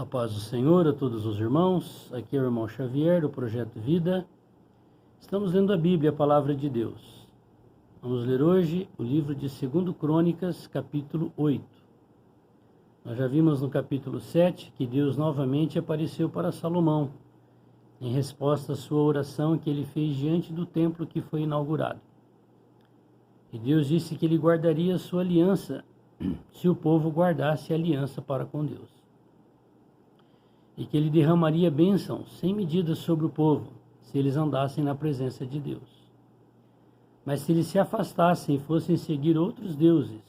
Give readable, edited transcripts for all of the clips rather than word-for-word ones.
A paz do Senhor a todos os irmãos, aqui é o irmão Xavier do Projeto Vida. Estamos lendo a Bíblia, a Palavra de Deus. Vamos ler hoje o livro de 2 Crônicas, capítulo 8. Nós já vimos no capítulo 7 que Deus novamente apareceu para Salomão, em resposta à sua oração que ele fez diante do templo que foi inaugurado. E Deus disse que ele guardaria a sua aliança, se o povo guardasse a aliança para com Deus. E que ele derramaria bênçãos sem medida sobre o povo, se eles andassem na presença de Deus. Mas se eles se afastassem e fossem seguir outros deuses,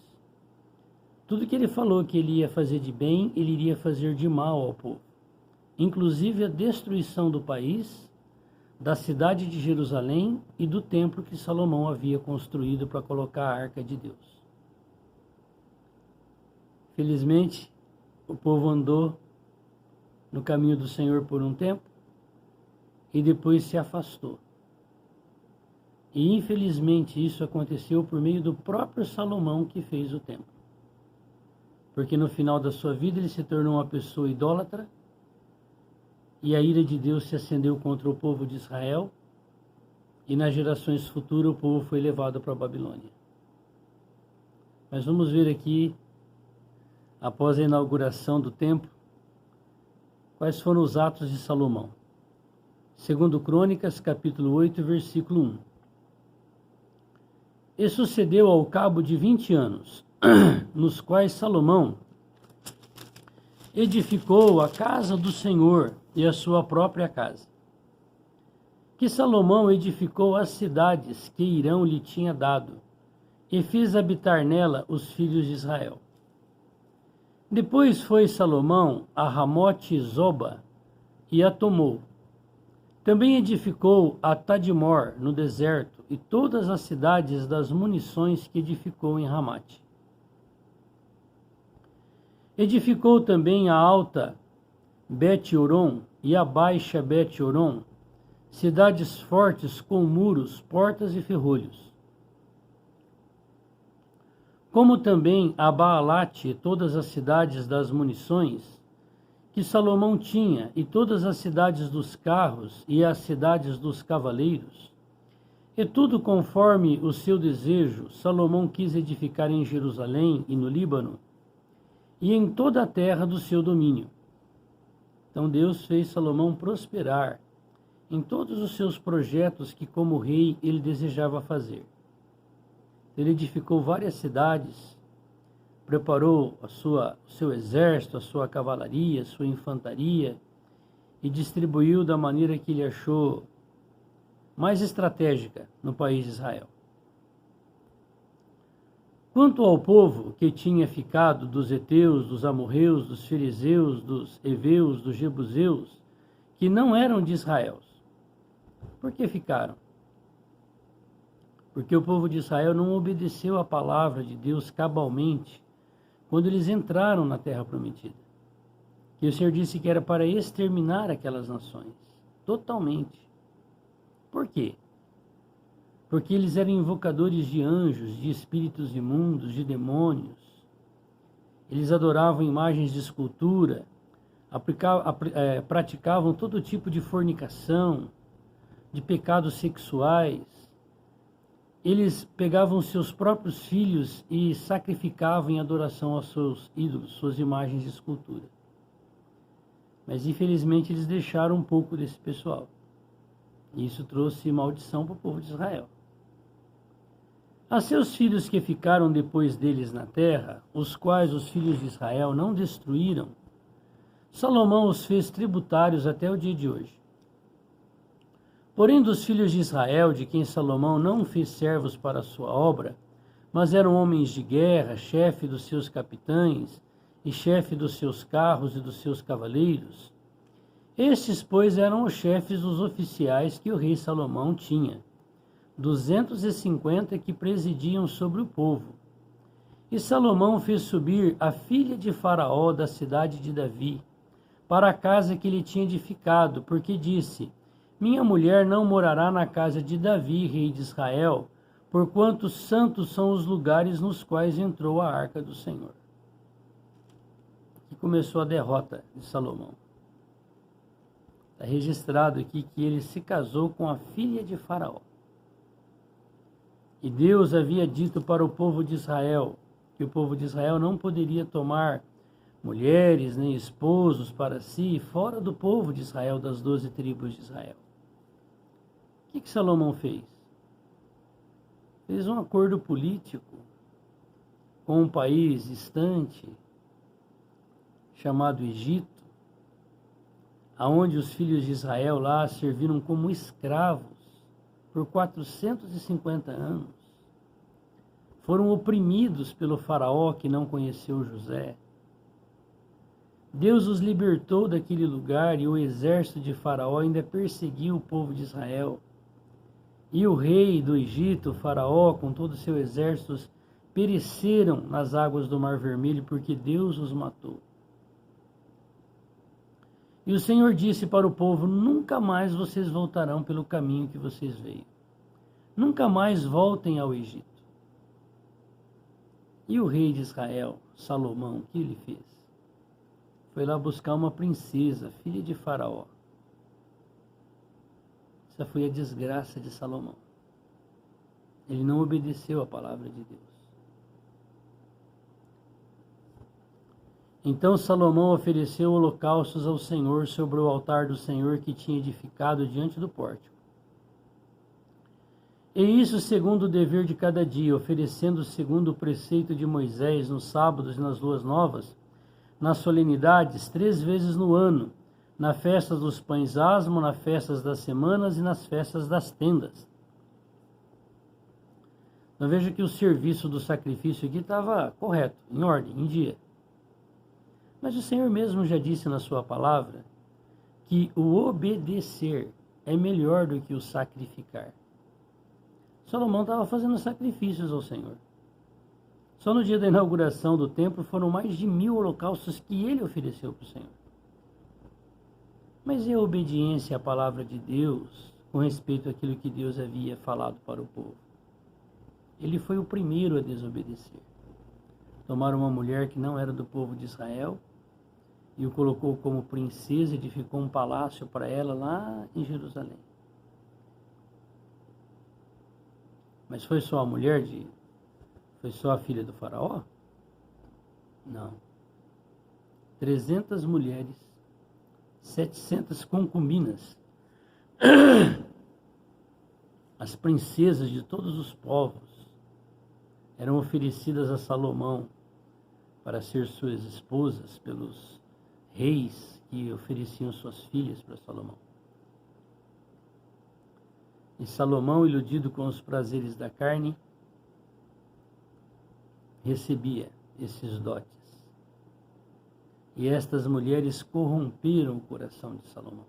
tudo que ele falou que ele ia fazer de bem, ele iria fazer de mal ao povo. Inclusive a destruição do país, da cidade de Jerusalém e do templo que Salomão havia construído para colocar a arca de Deus. Felizmente, o povo andou no caminho do Senhor por um tempo e depois se afastou. E infelizmente isso aconteceu por meio do próprio Salomão que fez o templo. Porque no final da sua vida ele se tornou uma pessoa idólatra e a ira de Deus se acendeu contra o povo de Israel e nas gerações futuras o povo foi levado para a Babilônia. Mas vamos ver aqui, após a inauguração do templo, quais foram os atos de Salomão. 2 Crônicas, capítulo 8, versículo 1. E sucedeu ao cabo de 20 anos, nos quais Salomão edificou a casa do Senhor e a sua própria casa, que Salomão edificou as cidades que Irão lhe tinha dado, e fez habitar nela os filhos de Israel. Depois foi Salomão a Ramote-Zoba e a tomou. Também edificou a Tadmor no deserto e todas as cidades das munições que edificou em Ramate. Edificou também a alta Bet-Oron e a baixa Bet-Oron, cidades fortes com muros, portas e ferrolhos. Como também a Baalate e todas as cidades das munições que Salomão tinha, e todas as cidades dos carros e as cidades dos cavaleiros, e tudo conforme o seu desejo, Salomão quis edificar em Jerusalém e no Líbano, e em toda a terra do seu domínio. Então Deus fez Salomão prosperar em todos os seus projetos que como rei ele desejava fazer. Ele edificou várias cidades, preparou o seu exército, a sua cavalaria, a sua infantaria e distribuiu da maneira que ele achou mais estratégica no país de Israel. Quanto ao povo que tinha ficado dos heteus, dos amorreus, dos fariseus, dos heveus, dos jebuseus, que não eram de Israel, por que ficaram? Porque o povo de Israel não obedeceu à palavra de Deus cabalmente quando eles entraram na terra prometida. Que o Senhor disse que era para exterminar aquelas nações, totalmente. Por quê? Porque eles eram invocadores de anjos, de espíritos imundos, de demônios. Eles adoravam imagens de escultura, praticavam todo tipo de fornicação, de pecados sexuais. Eles pegavam seus próprios filhos e sacrificavam em adoração aos seus ídolos, suas imagens de escultura. Mas infelizmente eles deixaram um pouco desse pessoal. E isso trouxe maldição para o povo de Israel. A seus filhos que ficaram depois deles na terra, os quais os filhos de Israel não destruíram, Salomão os fez tributários até o dia de hoje. Porém, dos filhos de Israel, de quem Salomão não fez servos para a sua obra, mas eram homens de guerra, chefe dos seus capitães e chefe dos seus carros e dos seus cavaleiros, estes, pois, eram os chefes dos oficiais que o rei Salomão tinha, 250 que presidiam sobre o povo. E Salomão fez subir a filha de Faraó da cidade de Davi, para a casa que ele tinha edificado, porque disse: minha mulher não morará na casa de Davi, rei de Israel, porquanto santos são os lugares nos quais entrou a arca do Senhor. Que começou a derrota de Salomão. Está registrado aqui que ele se casou com a filha de Faraó. E Deus havia dito para o povo de Israel que o povo de Israel não poderia tomar mulheres nem esposos para si fora do povo de Israel, das 12 tribos de Israel. O que Salomão fez? Fez um acordo político com um país distante chamado Egito, aonde os filhos de Israel lá serviram como escravos por 450 anos. Foram oprimidos pelo faraó que não conheceu José. Deus os libertou daquele lugar e o exército de Faraó ainda perseguiu o povo de Israel. E o rei do Egito, Faraó, com todo o seu exército, pereceram nas águas do Mar Vermelho porque Deus os matou. E o Senhor disse para o povo: nunca mais vocês voltarão pelo caminho que vocês veio. Nunca mais voltem ao Egito. E o rei de Israel, Salomão, o que ele fez? Foi lá buscar uma princesa, filha de Faraó. Essa foi a desgraça de Salomão. Ele não obedeceu à palavra de Deus. Então Salomão ofereceu holocaustos ao Senhor sobre o altar do Senhor que tinha edificado diante do pórtico. E isso segundo o dever de cada dia, oferecendo segundo o preceito de Moisés nos sábados e nas luas novas, nas solenidades 3 vezes no ano, na festa dos pães asmos, nas festas das semanas e nas festas das tendas. Então veja que o serviço do sacrifício aqui estava correto, em ordem, em dia. Mas o Senhor mesmo já disse na sua palavra que o obedecer é melhor do que o sacrificar. Salomão estava fazendo sacrifícios ao Senhor. Só no dia da inauguração do templo foram mais de 1000 holocaustos que ele ofereceu para o Senhor. Mas e a obediência à palavra de Deus com respeito àquilo que Deus havia falado para o povo? Ele foi o primeiro a desobedecer. Tomaram uma mulher que não era do povo de Israel e o colocou como princesa, edificou um palácio para ela lá em Jerusalém. Mas foi só a mulher foi só a filha do faraó? Não. 300 mulheres, 700 concubinas, as princesas de todos os povos, eram oferecidas a Salomão para ser suas esposas pelos reis que ofereciam suas filhas para Salomão. E Salomão, iludido com os prazeres da carne, recebia esses dotes. E estas mulheres corromperam o coração de Salomão,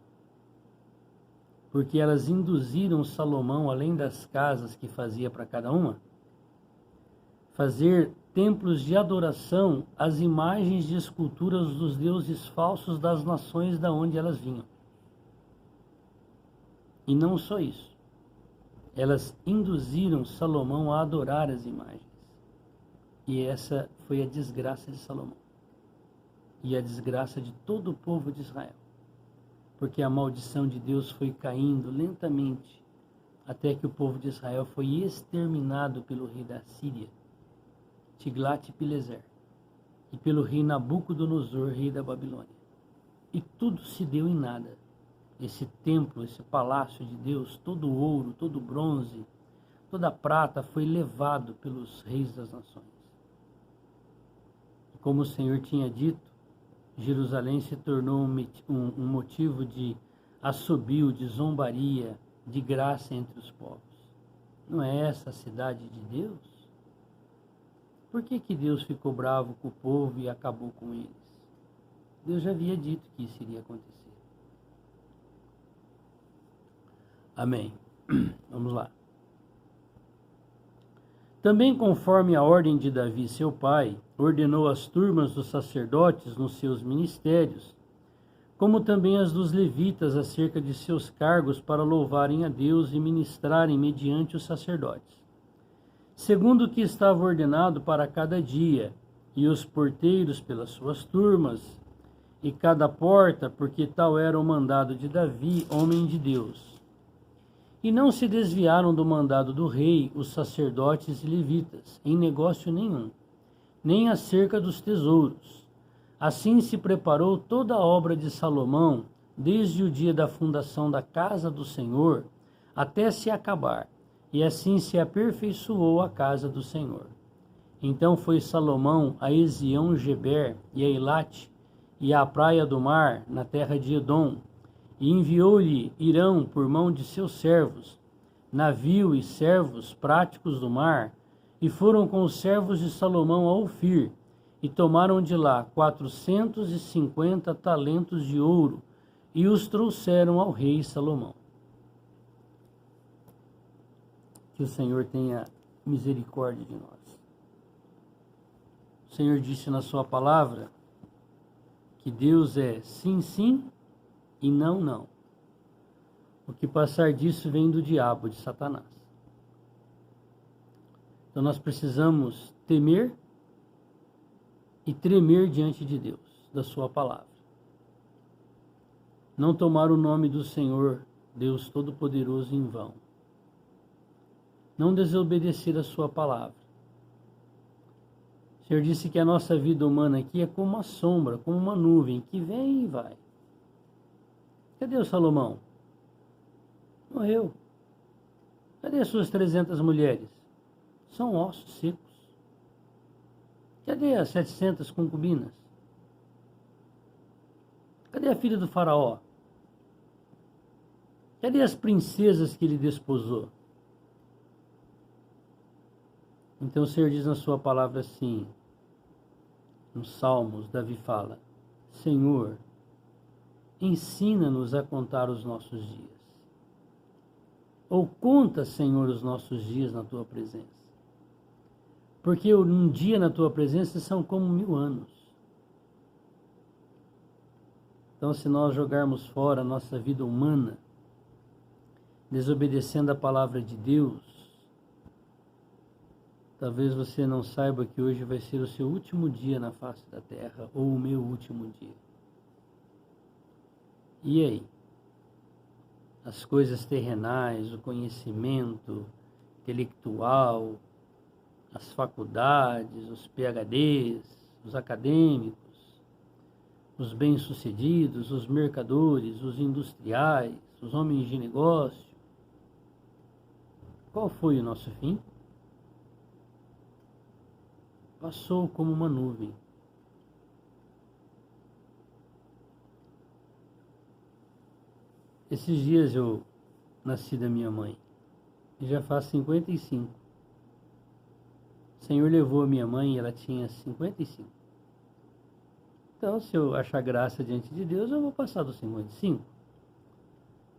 porque elas induziram Salomão, além das casas que fazia para cada uma, fazer templos de adoração às imagens de esculturas dos deuses falsos das nações da onde elas vinham. E não só isso. Elas induziram Salomão a adorar as imagens. E essa foi a desgraça de Salomão. E a desgraça de todo o povo de Israel. Porque a maldição de Deus foi caindo lentamente, até que o povo de Israel foi exterminado pelo rei da Síria, Tiglat-Pileser, e pelo rei Nabucodonosor, rei da Babilônia. E tudo se deu em nada. Esse templo, esse palácio de Deus, todo o ouro, todo o bronze, toda a prata foi levado pelos reis das nações. E como o Senhor tinha dito, Jerusalém se tornou um motivo de assobio, de zombaria, de graça entre os povos. Não é essa a cidade de Deus? Por que Deus ficou bravo com o povo e acabou com eles? Deus já havia dito que isso iria acontecer. Amém. Vamos lá. Também conforme a ordem de Davi, seu pai, ordenou as turmas dos sacerdotes nos seus ministérios, como também as dos levitas acerca de seus cargos para louvarem a Deus e ministrarem mediante os sacerdotes, segundo o que estava ordenado para cada dia, e os porteiros pelas suas turmas, e cada porta, porque tal era o mandado de Davi, homem de Deus. E não se desviaram do mandado do rei os sacerdotes e levitas, em negócio nenhum, nem acerca dos tesouros. Assim se preparou toda a obra de Salomão, desde o dia da fundação da casa do Senhor, até se acabar, e assim se aperfeiçoou a casa do Senhor. Então foi Salomão a Ezião-Geber e a Elate, e à praia do mar, na terra de Edom, e enviou-lhe Irão por mão de seus servos, navio e servos práticos do mar, e foram com os servos de Salomão a Ofir, e tomaram de lá 450 talentos de ouro, e os trouxeram ao rei Salomão. Que o Senhor tenha misericórdia de nós. O Senhor disse na sua palavra que Deus é sim, sim e não, não. O que passar disso vem do diabo, de Satanás. Então nós precisamos temer e tremer diante de Deus, da sua palavra. Não tomar o nome do Senhor, Deus Todo-Poderoso, em vão. Não desobedecer a sua palavra. O Senhor disse que a nossa vida humana aqui é como uma sombra, como uma nuvem, que vem e vai. Cadê o Salomão? Morreu. Cadê as suas 300 mulheres? São ossos secos. Cadê as 700 concubinas? Cadê a filha do faraó? Cadê as princesas que ele desposou? Então o Senhor diz na sua palavra assim, nos Salmos, Davi fala, Senhor, ensina-nos a contar os nossos dias. Ou conta, Senhor, os nossos dias na tua presença. Porque um dia na tua presença são como 1000 anos. Então, se nós jogarmos fora a nossa vida humana, desobedecendo a palavra de Deus, talvez você não saiba que hoje vai ser o seu último dia na face da terra, ou o meu último dia. E aí? As coisas terrenais, o conhecimento intelectual, as faculdades, os PhDs, os acadêmicos, os bem-sucedidos, os mercadores, os industriais, os homens de negócio. Qual foi o nosso fim? Passou como uma nuvem. Esses dias eu nasci da minha mãe, e já faz 55. O Senhor levou a minha mãe e ela tinha 55. Então, se eu achar graça diante de Deus, eu vou passar dos 55.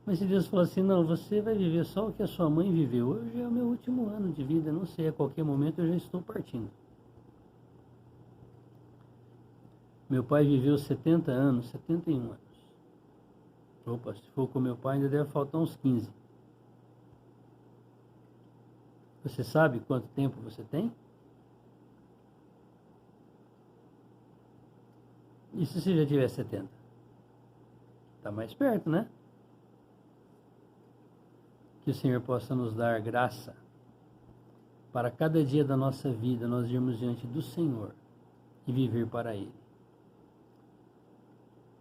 Mas se Deus falar assim, não, você vai viver só o que a sua mãe viveu, hoje é o meu último ano de vida, não sei, a qualquer momento eu já estou partindo. Meu pai viveu 70 anos, 71 anos. Opa, se for com meu pai ainda deve faltar uns 15. Você sabe quanto tempo você tem? E se você já tiver 70? Está mais perto, né? Que o Senhor possa nos dar graça para cada dia da nossa vida nós irmos diante do Senhor e viver para Ele.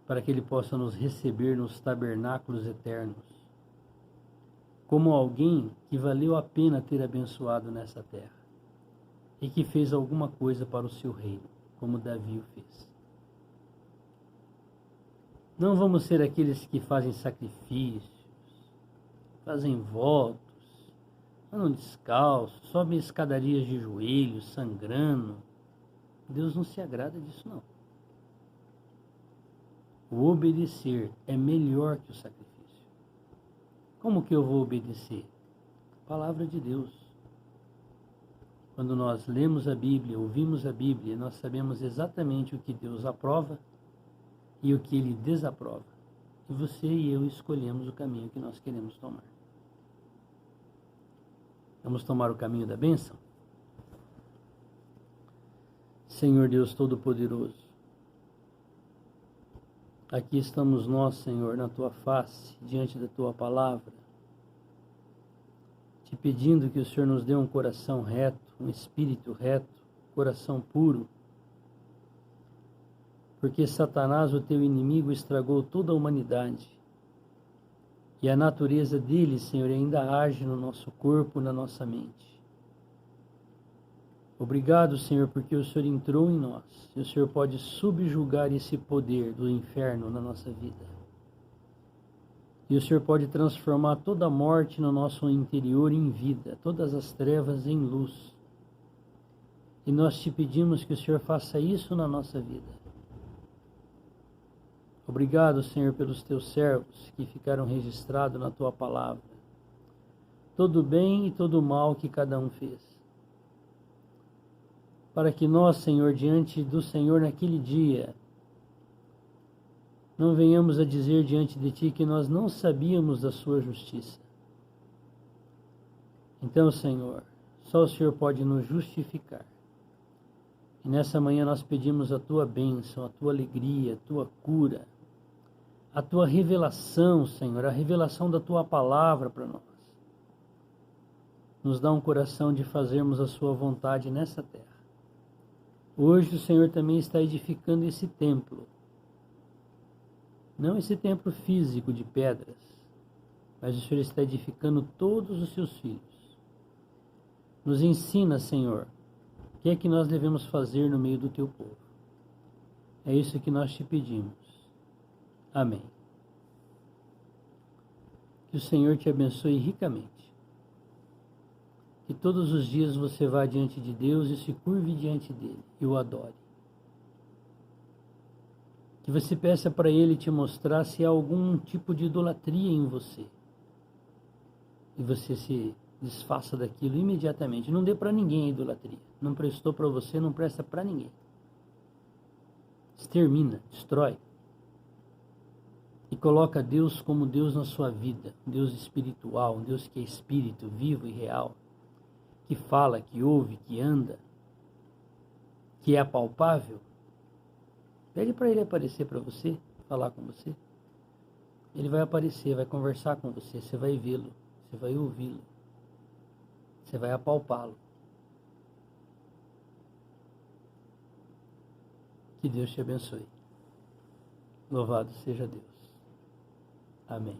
Para que Ele possa nos receber nos tabernáculos eternos, como alguém que valeu a pena ter abençoado nessa terra e que fez alguma coisa para o seu reino, como Davi o fez. Não vamos ser aqueles que fazem sacrifícios, fazem votos, andam descalços, sobem escadarias de joelhos, sangrando. Deus não se agrada disso, não. O obedecer é melhor que o sacrifício. Como que eu vou obedecer? Palavra de Deus. Quando nós lemos a Bíblia, ouvimos a Bíblia, nós sabemos exatamente o que Deus aprova e o que Ele desaprova. E você e eu escolhemos o caminho que nós queremos tomar. Vamos tomar o caminho da bênção? Senhor Deus Todo-Poderoso, aqui estamos nós, Senhor, na Tua face, diante da Tua palavra, te pedindo que o Senhor nos dê um coração reto, um espírito reto, coração puro, porque Satanás, o Teu inimigo, estragou toda a humanidade, e a natureza dele, Senhor, ainda age no nosso corpo, na nossa mente. Obrigado, Senhor, porque o Senhor entrou em nós e o Senhor pode subjugar esse poder do inferno na nossa vida. E o Senhor pode transformar toda a morte no nosso interior em vida, todas as trevas em luz. E nós te pedimos que o Senhor faça isso na nossa vida. Obrigado, Senhor, pelos teus servos que ficaram registrados na tua palavra. Todo o bem e todo o mal que cada um fez. Para que nós, Senhor, diante do Senhor naquele dia, não venhamos a dizer diante de Ti que nós não sabíamos da Sua justiça. Então, Senhor, só o Senhor pode nos justificar. E nessa manhã nós pedimos a Tua bênção, a Tua alegria, a Tua cura, a Tua revelação, Senhor, a revelação da Tua palavra para nós. Nos dá um coração de fazermos a Sua vontade nessa terra. Hoje o Senhor também está edificando esse templo. Não esse templo físico de pedras, mas o Senhor está edificando todos os seus filhos. Nos ensina, Senhor, o que é que nós devemos fazer no meio do teu povo. É isso que nós te pedimos. Amém. Que o Senhor te abençoe ricamente. Que todos os dias você vá diante de Deus e se curve diante dele e o adore. Que você peça para ele te mostrar se há algum tipo de idolatria em você. E você se desfaça daquilo imediatamente. Não dê para ninguém a idolatria. Não prestou para você, não presta para ninguém. Extermina, destrói. E coloca Deus como Deus na sua vida. Um Deus espiritual, um Deus que é espírito, vivo e real. Que fala, que ouve, que anda, que é apalpável. Pede para ele aparecer para você, falar com você. Ele vai aparecer, vai conversar com você, você vai vê-lo, você vai ouvi-lo, você vai apalpá-lo. Que Deus te abençoe. Louvado seja Deus. Amém.